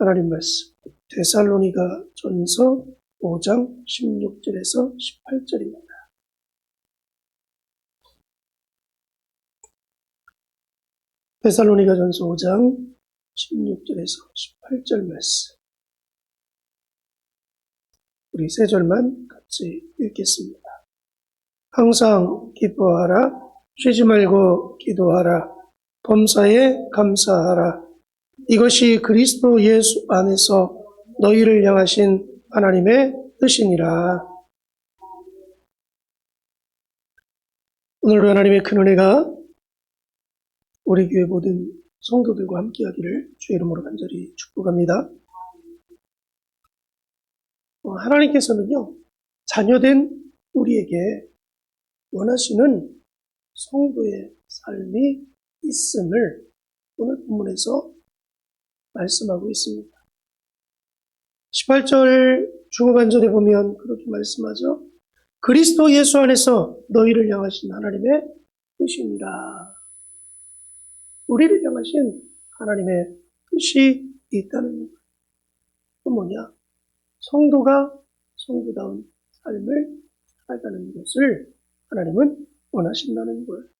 하나님 말씀 데살로니가 전서 5장 16절에서 18절입니다. 데살로니가 전서 5장 16절에서 18절 말씀. 우리 세 절만 같이 읽겠습니다. 항상 기뻐하라, 쉬지 말고 기도하라, 범사에 감사하라. 이것이 그리스도 예수 안에서 너희를 향하신 하나님의 뜻이니라. 오늘도 하나님의 큰 은혜가 우리 교회 모든 성도들과 함께하기를 주의 이름으로 간절히 축복합니다. 하나님께서는요, 자녀된 우리에게 원하시는 성도의 삶이 있음을 오늘 본문에서 말씀하고 있습니다. 18절 중후반절에 보면 그렇게 말씀하죠. 그리스도 예수 안에서 너희를 향하신 하나님의 뜻이니라. 우리를 향하신 하나님의 뜻이 있다는 것. 그 뭐냐? 성도가 성도다운 삶을 살아가는 것을 하나님은 원하신다는 걸.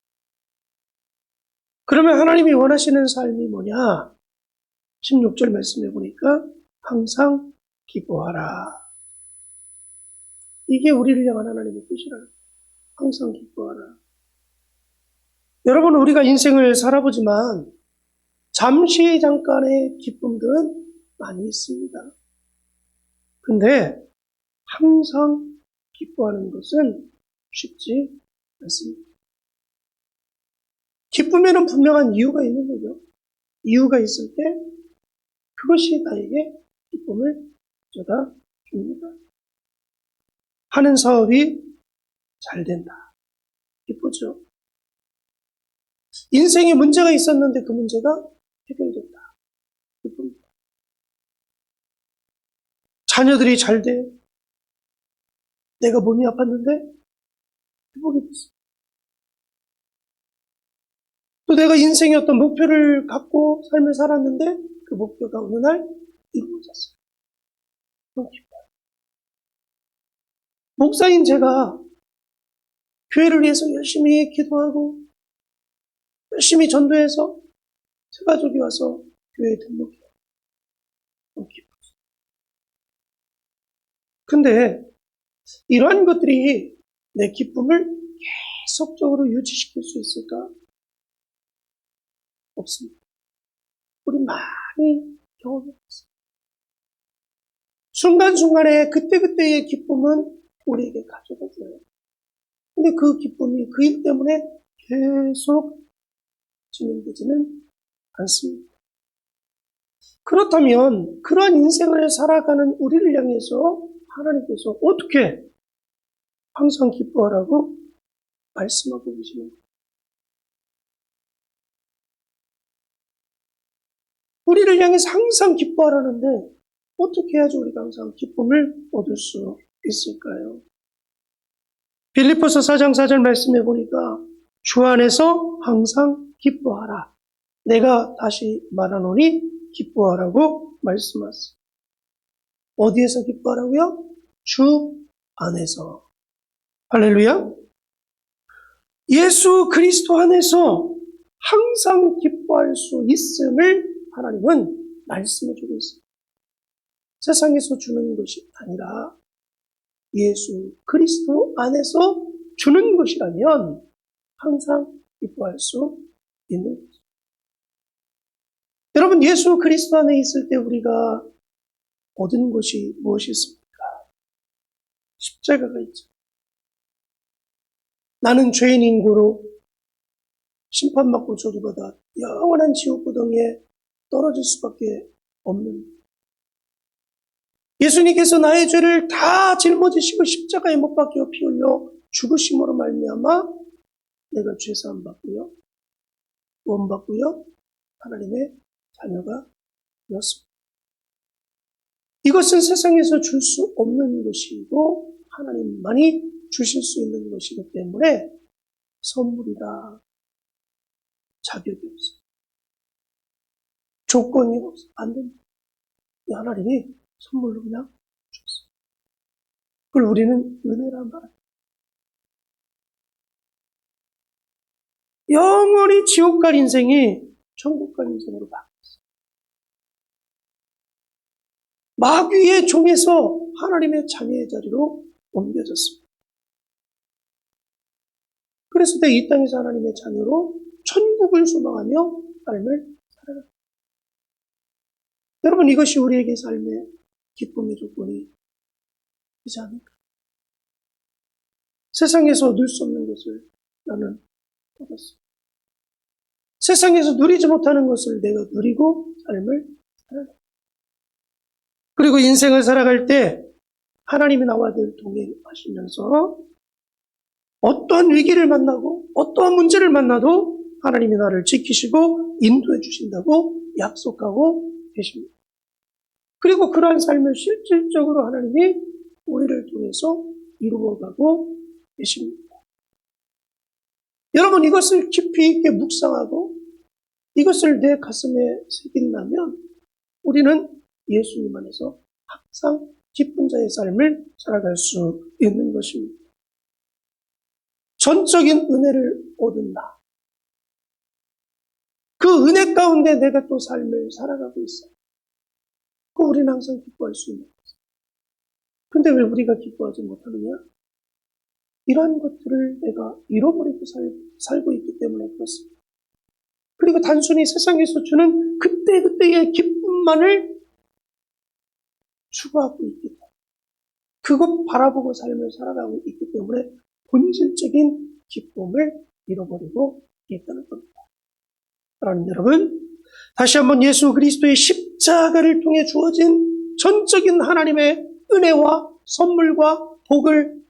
그러면 하나님이 원하시는 삶이 뭐냐? 16절 말씀해 보니까 항상 기뻐하라. 이게 우리를 향한 하나님의 뜻이라는 거예요. 항상 기뻐하라. 여러분, 우리가 인생을 살아보지만 잠시 잠깐의 기쁨들은 많이 있습니다. 근데 항상 기뻐하는 것은 쉽지 않습니다. 기쁨에는 분명한 이유가 있는 거죠. 이유가 있을 때 그것이 나에게 기쁨을 가져다 줍니다. 하는 사업이 잘 된다. 기쁘죠. 인생에 문제가 있었는데 그 문제가 해결됐다. 기쁩니다. 자녀들이 잘 돼. 내가 몸이 아팠는데 회복이 됐어. 또 내가 인생의 어떤 목표를 갖고 삶을 살았는데 그 목표가 어느 날 이루어졌어요. 너무 기뻐요. 목사인 제가 교회를 위해서 열심히 기도하고 열심히 전도해서 새 가족이 와서 교회에 등록해요. 너무 기뻤어요. 근데 이러한 것들이 내 기쁨을 계속적으로 유지시킬 수 있을까? 없습니다. 우리 많이 경험해봤어요. 순간순간에 그때그때의 기쁨은 우리에게 가져가줘요. 근데 그 기쁨이 그 일 때문에 계속 진행되지는 않습니다. 그렇다면 그러한 인생을 살아가는 우리를 향해서 하나님께서 어떻게 항상 기뻐하라고 말씀하고 계시는 거예요. 우리를 향해서 항상 기뻐하라는데 어떻게 해야지 우리가 항상 기쁨을 얻을 수 있을까요? 빌립보서 4장 4절 말씀해 보니까 주 안에서 항상 기뻐하라. 내가 다시 말하노니 기뻐하라고 말씀하세요. 어디에서 기뻐하라고요? 주 안에서. 할렐루야. 예수 그리스도 안에서 항상 기뻐할 수 있음을 하나님은 말씀해 주고 있습니다. 세상에서 주는 것이 아니라 예수 그리스도 안에서 주는 것이라면 항상 기뻐할 수 있는 거죠. 여러분, 예수 그리스도 안에 있을 때 우리가 얻은 것이 무엇이 있습니까? 십자가가 있죠. 나는 죄인인 고로 심판받고 저주받아 영원한 지옥구덩이에 떨어질 수밖에 없는, 예수님께서 나의 죄를 다 짊어지시고 십자가에 못 박혀 피 흘려 죽으심으로 말미암아 내가 죄사함 받고요, 구원 받고요, 하나님의 자녀가 되었습니다. 이것은 세상에서 줄 수 없는 것이고 하나님만이 주실 수 있는 것이기 때문에 선물이다. 자격이 없어요. 조건이 없어요. 안 됩니다. 하나님이 선물로 그냥 줬어요. 그걸 우리는 은혜란 말이에요. 영원히 지옥 갈 인생이 천국 갈 인생으로 바뀌었어요. 마귀의 종에서 하나님의 자녀의 자리로 옮겨졌습니다. 그래서 내가 이 땅에서 하나님의 자녀로 천국을 소망하며 삶을 살아갑니다. 여러분, 이것이 우리에게 삶의 기쁨의 조건이 되지 않을까? 세상에서 얻을 수 없는 것을 나는 얻었어. 세상에서 누리지 못하는 것을 내가 누리고 삶을 살아가. 그리고 인생을 살아갈 때 하나님이 나와 늘 동행하시면서 어떠한 위기를 만나고 어떠한 문제를 만나도 하나님이 나를 지키시고 인도해 주신다고 약속하고 계십니다. 그리고 그러한 삶을 실질적으로 하나님이 우리를 통해서 이루어가고 계십니다. 여러분, 이것을 깊이 있게 묵상하고 이것을 내 가슴에 새긴다면 우리는 예수님 안에서 항상 기쁜 자의 삶을 살아갈 수 있는 것입니다. 전적인 은혜를 얻는다. 그 은혜 가운데 내가 또 삶을 살아가고 있어요. 그 우리는 항상 기뻐할 수 있는 것이죠. 근데 왜 우리가 기뻐하지 못하느냐? 이러한 것들을 내가 잃어버리고 살고 있기 때문에 그렇습니다. 그리고 단순히 세상에서 주는 그때그때의 기쁨만을 추구하고 있기 때문에 그것 바라보고 삶을 살아가고 있기 때문에 본질적인 기쁨을 잃어버리고 있다는 겁니다. 사랑하는 여러분, 다시 한번 예수 그리스도의 십자가를 통해 주어진 전적인 하나님의 은혜와 선물과 복을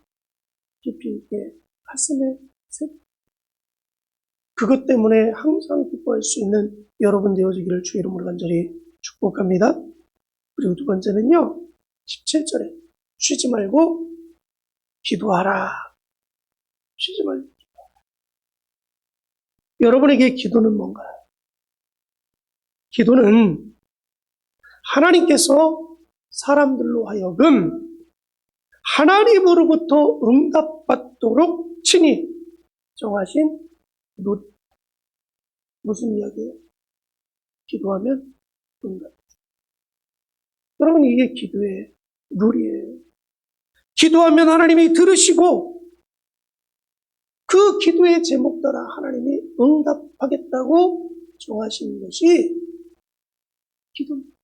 깊이 있게 가슴에 새기고 그것 때문에 항상 기뻐할 수 있는 여러분 되어지기를 주의 이름으로 간절히 축복합니다. 그리고 두 번째는요, 17절에 쉬지 말고 기도하라. 쉬지 말고 기도하라. 여러분에게 기도는 뭔가요? 기도는 하나님께서 사람들로 하여금 하나님으로부터 응답받도록 친히 정하신 룰. 무슨 이야기예요? 기도하면 응답. 여러분, 이게 기도의 룰이에요. 기도하면 하나님이 들으시고 그 기도의 제목 따라 하나님이 응답하겠다고 정하신 것이 기도입니다.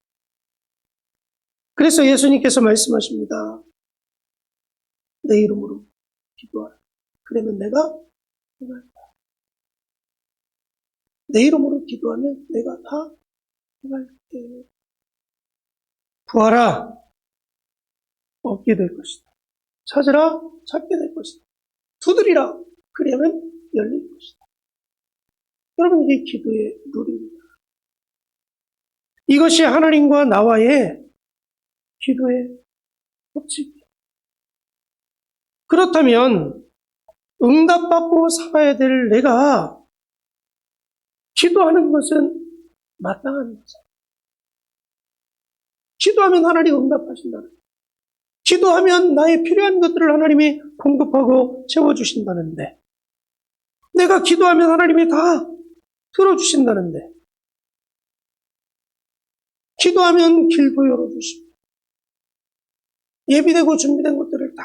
그래서 예수님께서 말씀하십니다. 내 이름으로 기도하라. 그러면 내가 행한다. 내 이름으로 기도하면 내가 다 행할게. 구하라. 얻게 될 것이다. 찾으라. 찾게 될 것이다. 두드리라. 그러면 열릴 것이다. 여러분, 이게 기도의 룰입니다. 이것이 하나님과 나와의 기도의 법칙이에요. 그렇다면 응답받고 살아야 될 내가 기도하는 것은 마땅한 거죠. 기도하면 하나님 응답하신다는 거예요. 기도하면 나의 필요한 것들을 하나님이 공급하고 채워주신다는데, 내가 기도하면 하나님이 다 들어주신다는데, 기도하면 길도 열어주시고 예비되고 준비된 것들을 다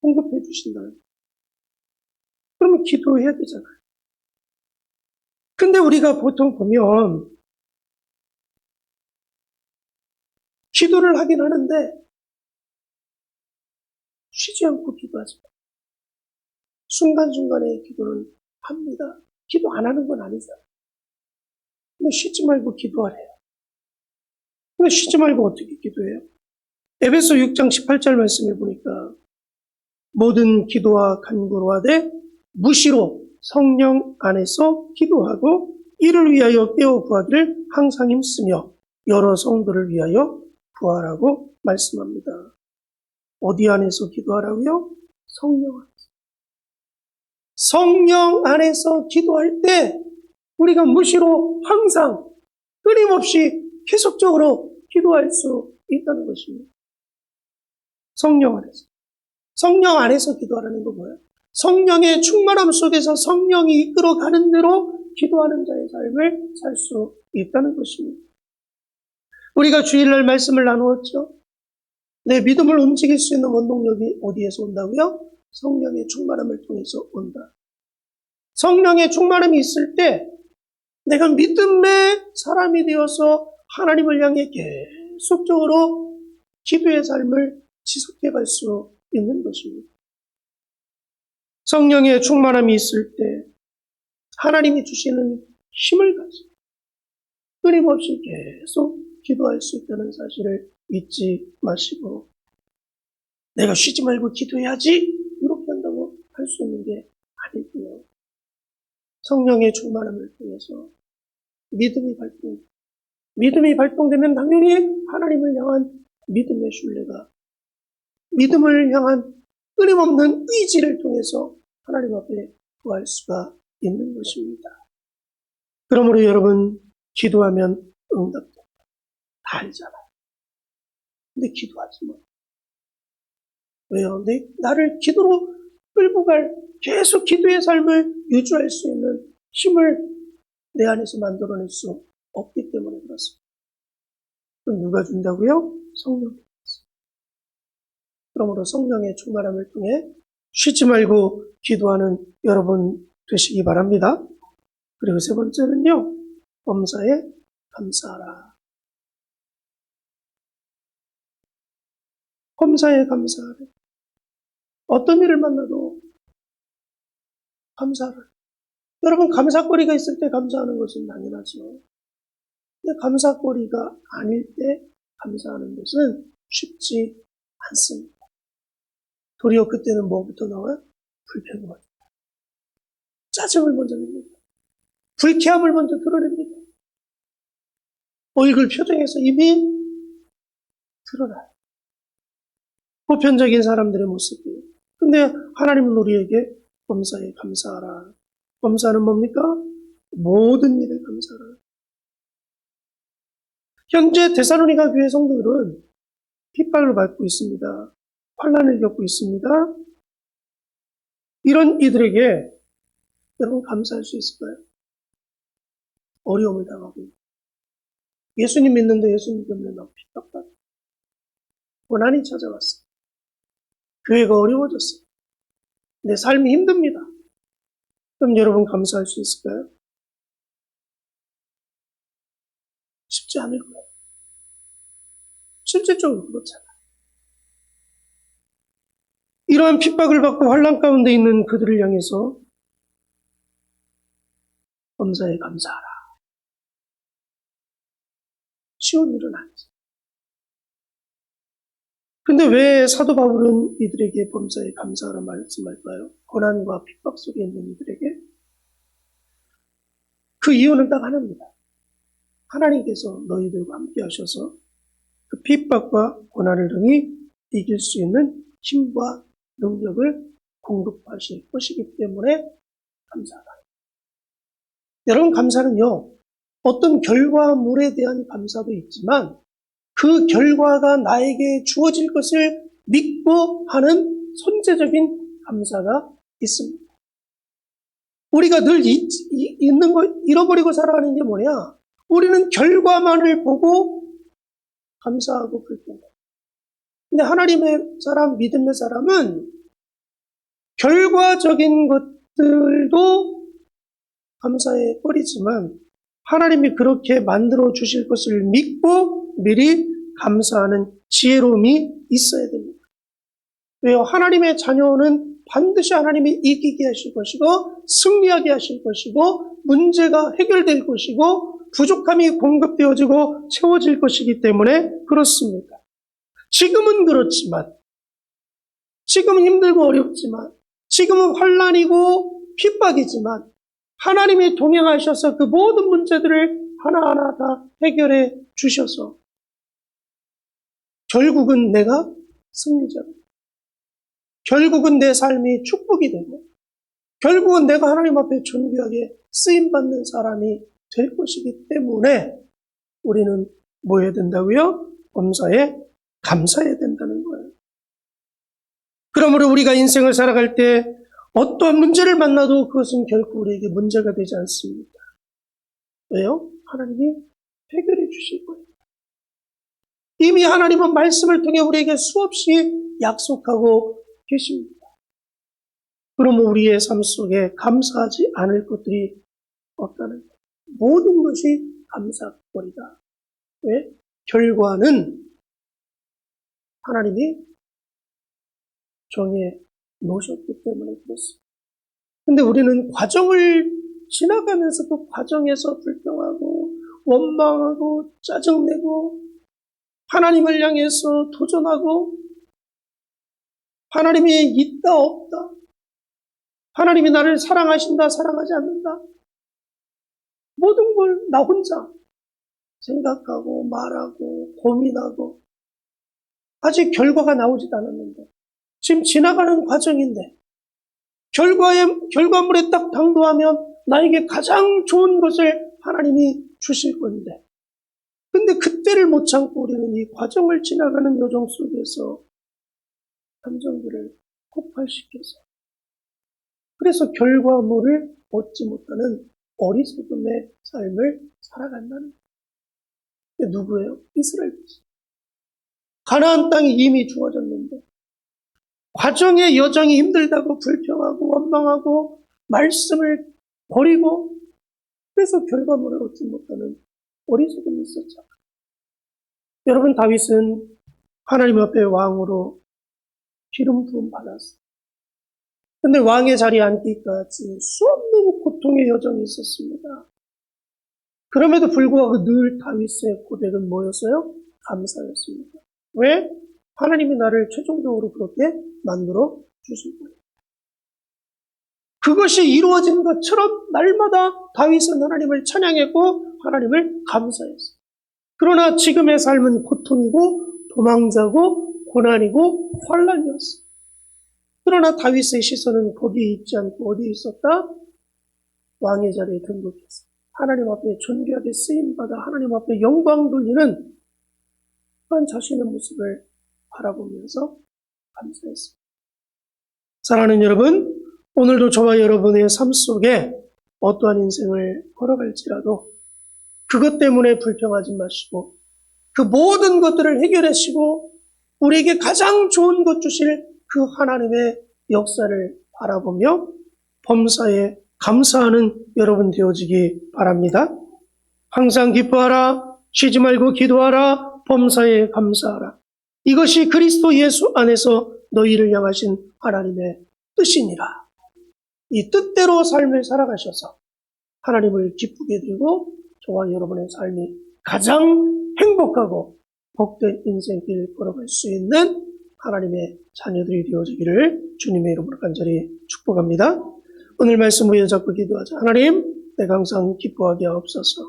공급해 주신다는데, 그러면 기도해야 되잖아요. 근데 우리가 보통 보면 기도를 하긴 하는데 쉬지 않고 기도하지 마요. 순간순간에 기도는 합니다. 기도 안 하는 건 아니잖아요. 근데 쉬지 말고 기도하래요. 근데 쉬지 말고 어떻게 기도해요? 에베소 6장 18절 말씀에 보니까 모든 기도와 간구로 하되 무시로 성령 안에서 기도하고 이를 위하여 깨어 구하기를 항상 힘쓰며 여러 성도를 위하여 구하라고 말씀합니다. 어디 안에서 기도하라고요? 성령 안에서. 성령 안에서 기도할 때 우리가 무시로 항상 끊임없이 계속적으로 기도할 수 있다는 것입니다. 성령 안에서. 성령 안에서 기도하라는 건 뭐예요? 성령의 충만함 속에서 성령이 이끌어가는 대로 기도하는 자의 삶을 살 수 있다는 것입니다. 우리가 주일날 말씀을 나누었죠. 내 믿음을 움직일 수 있는 원동력이 어디에서 온다고요? 성령의 충만함을 통해서 온다. 성령의 충만함이 있을 때 내가 믿음의 사람이 되어서 하나님을 향해 계속적으로 기도의 삶을 지속해 갈 수 있는 것입니다. 성령의 충만함이 있을 때 하나님이 주시는 힘을 가지고 끊임없이 계속 기도할 수 있다는 사실을 잊지 마시고, 내가 쉬지 말고 기도해야지 이렇게 한다고 할 수 있는 게 아니고요. 성령의 충만함을 통해서 믿음이 발동되면 당연히 하나님을 향한 믿음의 신뢰가, 믿음을 향한 끊임없는 의지를 통해서 하나님 앞에 구할 수가 있는 것입니다. 그러므로 여러분, 기도하면 응답된다. 다 알잖아요. 근데 기도하지 뭐. 왜요? 나를 기도로 끌고 계속 기도의 삶을 유지할 수 있는 힘을 내 안에서 만들어낼 수 없기 때문에 그렇습니다. 그럼 누가 준다고요? 성령이. 그러므로 성령의 충만함을 통해 쉬지 말고 기도하는 여러분 되시기 바랍니다. 그리고 세 번째는요, 범사에 감사하라. 범사에 감사하라. 어떤 일을 만나도 감사하라. 여러분, 감사거리가 있을 때 감사하는 것은 당연하죠. 근데 감사거리가 아닐 때 감사하는 것은 쉽지 않습니다. 도리어 그때는 뭐부터 나와요? 불평이 짜증을 먼저 냅니다. 불쾌함을 먼저 드러냅니다. 얼굴 표정에서 이미 드러나요. 보편적인 사람들의 모습이에요. 근데 하나님은 우리에게 범사에 감사하라. 범사는 뭡니까? 모든 일에 감사하라. 현재 데살로니가 교회 성도들은 핍박을 받고 있습니다. 환난을 겪고 있습니다. 이런 이들에게 여러분 감사할 수 있을까요? 어려움을 당하고 예수님 믿는데 예수님 때문에 막 핍박받고 고난이 찾아왔어요. 교회가 어려워졌어요. 내 삶이 힘듭니다. 그럼 여러분 감사할 수 있을까요? 쉽지 않을 거예요. 실질적으로 그렇잖아요. 이러한 핍박을 받고 환난 가운데 있는 그들을 향해서 범사에 감사하라. 쉬운 일은 아니죠. 근데 왜 사도 바울은 이들에게 범사에 감사하라 말씀할까요? 고난과 핍박 속에 있는 이들에게? 그 이유는 딱 하나입니다. 하나님께서 너희들과 함께 하셔서 그 핍박과 고난을 등이 이길 수 있는 힘과 능력을 공급하실 것이기 때문에 감사하다. 여러분, 감사는요, 어떤 결과물에 대한 감사도 있지만 그 결과가 나에게 주어질 것을 믿고 하는 선제적인 감사가 있습니다. 우리가 늘 있는 거 잃어버리고 살아가는 게 뭐냐? 우리는 결과만을 보고 감사하고 불평해. 근데 하나님의 사람, 믿음의 사람은 결과적인 것들도 감사에 버리지만 하나님이 그렇게 만들어 주실 것을 믿고 미리 감사하는 지혜로움이 있어야 됩니다. 왜요? 하나님의 자녀는 반드시 하나님이 이기게 하실 것이고 승리하게 하실 것이고 문제가 해결될 것이고 부족함이 공급되어지고 채워질 것이기 때문에 그렇습니다. 지금은 그렇지만, 지금은 힘들고 어렵지만, 지금은 환난이고 핍박이지만 하나님이 동행하셔서 그 모든 문제들을 하나하나 다 해결해 주셔서 결국은 내가 승리자가, 결국은 내 삶이 축복이 되고 결국은 내가 하나님 앞에 존귀하게 쓰임받는 사람이 될 것이기 때문에 우리는 뭐 해야 된다고요? 범사에 감사해야 된다는 거예요. 그러므로 우리가 인생을 살아갈 때 어떠한 문제를 만나도 그것은 결코 우리에게 문제가 되지 않습니다. 왜요? 하나님이 해결해 주실 거예요. 이미 하나님은 말씀을 통해 우리에게 수없이 약속하고 계십니다. 그러면 우리의 삶 속에 감사하지 않을 것들이 없다는 거예요. 모든 것이 감사거리다. 왜? 결과는 하나님이 정해 놓으셨기 때문에 그렇습니다. 근데 우리는 과정을 지나가면서도 과정에서 불평하고 원망하고 짜증내고 하나님을 향해서 도전하고 하나님이 있다 없다, 하나님이 나를 사랑하신다 사랑하지 않는다, 모든 걸 나 혼자 생각하고 말하고 고민하고 아직 결과가 나오지도 않았는데 지금 지나가는 과정인데 결과물에 딱 당도하면 나에게 가장 좋은 것을 하나님이 주실 건데, 근데 그때를 못 참고 우리는 이 과정을 지나가는 여정 속에서 감정들을 폭발시켜서 그래서 결과물을 얻지 못하는 어리석음의 삶을 살아간다는 거예요. 누구예요? 이스라엘 백성. 가나안 땅이 이미 주어졌는데 과정의 여정이 힘들다고 불평하고 원망하고 말씀을 버리고 그래서 결과물을 얻지 못하는 어리석음이 있었죠. 여러분, 다윗은 하나님 앞에 왕으로 기름 부음 받았어요. 근데 왕의 자리에 앉기까지 수없는 고통의 여정이 있었습니다. 그럼에도 불구하고 늘 다윗의 고백은 뭐였어요? 감사였습니다. 왜? 하나님이 나를 최종적으로 그렇게 만들어 주신 거예요. 그것이 이루어진 것처럼 날마다 다윗은 하나님을 찬양했고 하나님을 감사했어요. 그러나 지금의 삶은 고통이고 도망자고 고난이고 환난이었어요. 그러나 다윗의 시선은 거기에 있지 않고 어디에 있었다? 왕의 자리에 등극했어요. 하나님 앞에 존귀하게 쓰임받아 하나님 앞에 영광 돌리는 그런 자신의 모습을 바라보면서 감사했습니다. 사랑하는 여러분, 오늘도 저와 여러분의 삶 속에 어떠한 인생을 걸어갈지라도 그것 때문에 불평하지 마시고 그 모든 것들을 해결하시고 우리에게 가장 좋은 것 주실 그 하나님의 역사를 바라보며 범사에 감사하는 여러분 되어지기 바랍니다. 항상 기뻐하라, 쉬지 말고 기도하라, 범사에 감사하라. 이것이 그리스도 예수 안에서 너희를 향하신 하나님의 뜻이니라. 이 뜻대로 삶을 살아가셔서 하나님을 기쁘게 드리고 저와 여러분의 삶이 가장 행복하고 복된 인생길 걸어갈 수 있는 하나님의 자녀들이 되어지기를 주님의 이름으로 간절히 축복합니다. 오늘 말씀 위에 잡고 기도하자. 하나님, 내가 항상 기뻐하게 하옵소서.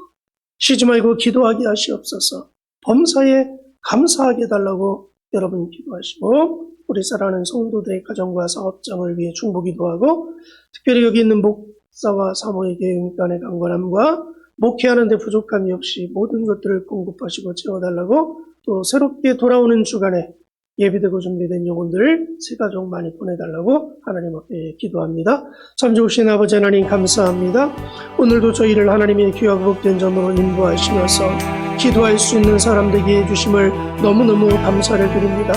쉬지 말고 기도하게 하시옵소서. 범사에 감사하게 해달라고 여러분 기도하시고 우리 사랑하는 성도들의 가정과 사업장을 위해 중보 기도하고 특별히 여기 있는 목사와 사모에게 인간의 강건함과 목회하는 데 부족함이 없이 모든 것들을 공급하시고 채워달라고 또 새롭게 돌아오는 주간에 예비되고 준비된 영혼들을 새 가족 많이 보내달라고 하나님 앞에 기도합니다. 참 좋으신 아버지 하나님 감사합니다. 오늘도 저희를 하나님의 귀하고 복된 점으로 인도하시면서 기도할 수 있는 사람 되게 해주심을 너무너무 감사를 드립니다.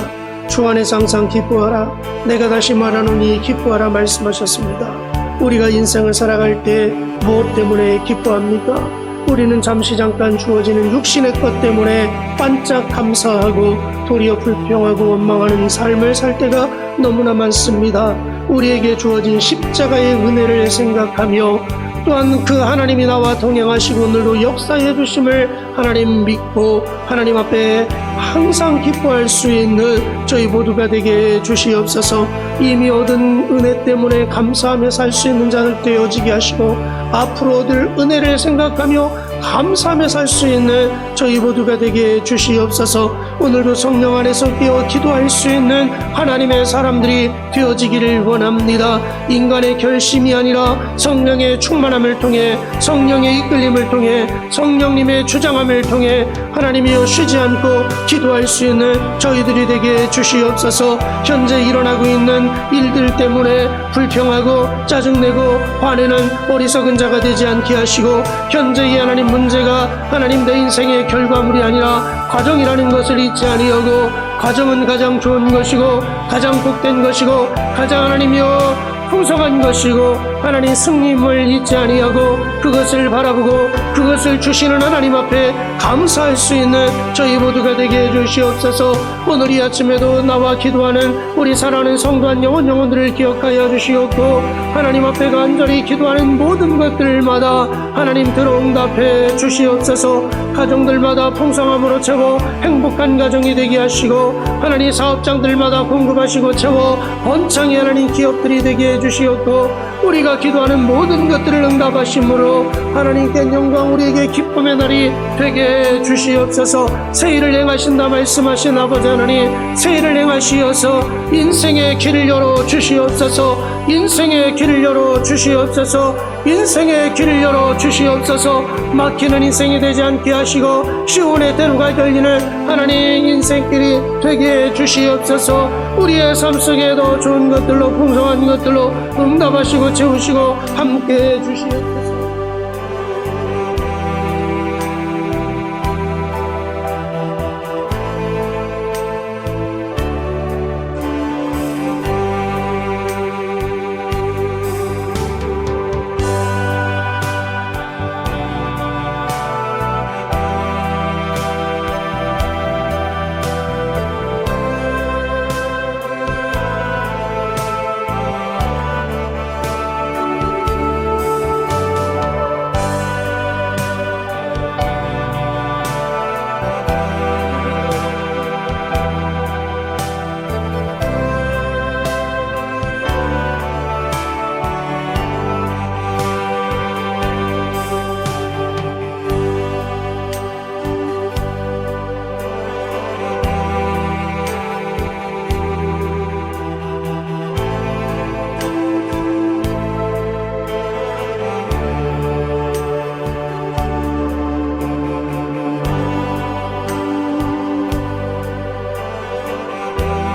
주 안에서 항상 기뻐하라. 내가 다시 말하노니 기뻐하라 말씀하셨습니다. 우리가 인생을 살아갈 때 무엇 때문에 기뻐합니까? 우리는 잠시 잠깐 주어지는 육신의 것 때문에 반짝 감사하고 도리어 불평하고 원망하는 삶을 살 때가 너무나 많습니다. 우리에게 주어진 십자가의 은혜를 생각하며 또한 그 하나님이 나와 동행하시고 오늘도 역사해 주심을 하나님 믿고 하나님 앞에 항상 기뻐할 수 있는 저희 모두가 되게 주시옵소서. 이미 얻은 은혜 때문에 감사하며 살 수 있는 자들 되어지게 하시고 앞으로 얻을 은혜를 생각하며 감사하며 살 수 있는 저희 모두가 되게 해 주시옵소서. 오늘도 성령 안에서 깨어 기도할 수 있는 하나님의 사람들이 되어지기를 원합니다. 인간의 결심이 아니라 성령의 충만함을 통해, 성령의 이끌림을 통해, 성령님의 주장함을 통해 하나님이여 쉬지 않고 기도할 수 있는 저희들이 되게 해 주시옵소서. 현재 일어나고 있는 일들 때문에 불평하고 짜증내고 화내는 어리석은 자가 되지 않게 하시고, 현재의 하나님 문제가 하나님 내 인생의 결과물이 아니라 과정이라는 것을 잊지 아니하고, 과정은 가장 좋은 것이고 가장 복된 것이고 가장 하나님이여 풍성한 것이고 하나님 승리임을 잊지 아니하고 그것을 바라보고 그것을 주시는 하나님 앞에 감사할 수 있는 저희 모두가 되게 해 주시옵소서. 오늘 이 아침에도 나와 기도하는 우리 사랑하는 성도한 영혼들을 기억하여 주시옵고, 하나님 앞에 간절히 기도하는 모든 것들마다 하나님 들어응답해 주시옵소서. 가정들마다 풍성함으로 채워 행복한 가정이 되게 하시고, 하나님 사업장들마다 공급하시고 채워 번창의 하나님 기업들이 되게 해 주시옵고, 우리가 기도하는 모든 것들을 응답하심으로 하나님께 영광, 우리에게 기쁨의 날이 되게 해 주시옵소서. 새 일을 행하신다 말씀하신 아버지 하나님, 새 일을 행하시어서 인생의 길을 열어 주시옵소서. 인생의 길을 열어 주시옵소서. 인생의 길을 열어 주시옵소서. 막히는 인생이 되지 않게 하시고 시온의 대로가 열리는 하나님 인생길이 되게 해 주시옵소서. 우리의 삶 속에 더 좋은 것들로, 풍성한 것들로 응답하시고 채우시고 함께 해 주시옵소서.